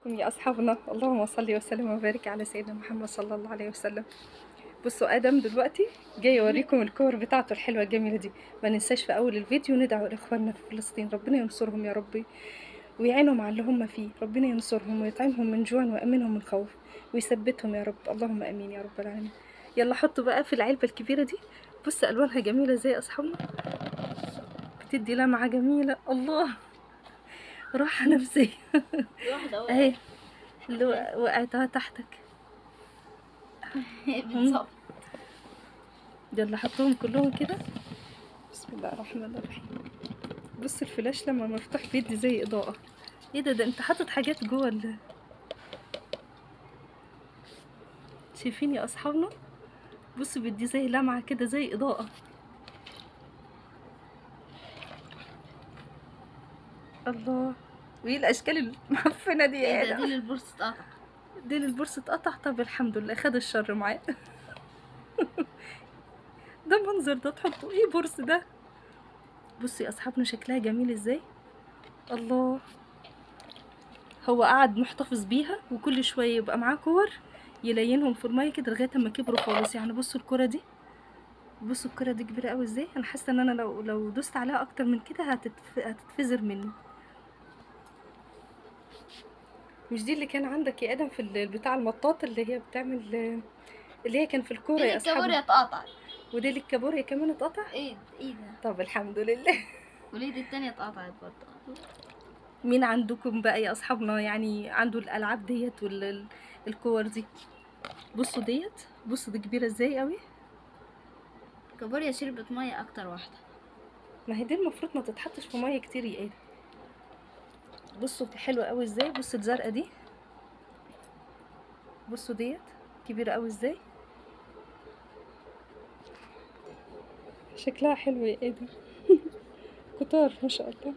يا أصحابنا، اللهم صل وسلم وبارك على سيدنا محمد صلى الله عليه وسلم. بصوا آدم دلوقتي جاي يوريكم الكور بتاعته الحلوة الجميلة دي. ما ننساش في أول الفيديو ندعو لإخواننا في فلسطين، ربنا ينصرهم يا ربي ويعينهم على اللي هم فيه، ربنا ينصرهم ويطعمهم من جوع ويأمنهم من خوف ويثبتهم يا رب، اللهم آمين يا رب العالمين. يلا حطوا بقى في العلبة الكبيرة دي. بص ألوانها جميلة زي أصحابنا، بتدي لمعة جميلة. الله، راحة نفسية. واحدة اهي اللي وقعتها تحتك. بالظبط. يلا حطهم كلهم كده. بسم الله الرحمن الرحيم. بص الفلاش لما مفتوح بيدي زي اضاءة. ايه ده انت حاطط حاجات جوه شايفين يا اصحابنا؟ بص بيدي زي لمعة كده زي اضاءة. الله، وايه الاشكال المعفنة دي يا ايه ده؟ ادم؟ دي للبورصة اتقطع. دي البورصة اتقطع. طب الحمد لله خد الشر معاه. ده منظر ده تحطوا ايه بورص ده؟ بصوا يا اصحابنا شكلها جميل ازاي. الله، هو قعد محتفظ بيها وكل شويه يبقى معاه كور يلينهم في الميه كده لغايه اما كبروا خالص. يعني بصوا الكره دي، بصوا الكره دي كبيره قوي ازاي. انا حاسه ان انا لو دوست عليها اكتر من كده هتتفزر مني. مش دي اللي كان عندك يا ادم في بتاع المطاط اللي هي بتعمل، اللي هي كان في الكوره دي يا اصحابي؟ الكابوريا اتقطع. ودي الكابوريا كمان اتقطع. ايه ده؟ طب الحمد لله. وليد التانية اتقطعت برضه. مين عندكم بقى يا اصحابنا يعني عنده الالعاب ديت والكور دي؟ بصوا ديت، بصوا دي كبيره ازاي قوي. كابوريا شربت مية اكتر واحدة. ما هي دي المفروض ما تتحطش في ميه كتير يا ايه. بصوا دي حلوه قوي ازاي. بصوا الزرقاء دي، بصوا ديت كبيره قوي ازاي، شكلها حلو يا ايه. كتار ما شاء الله.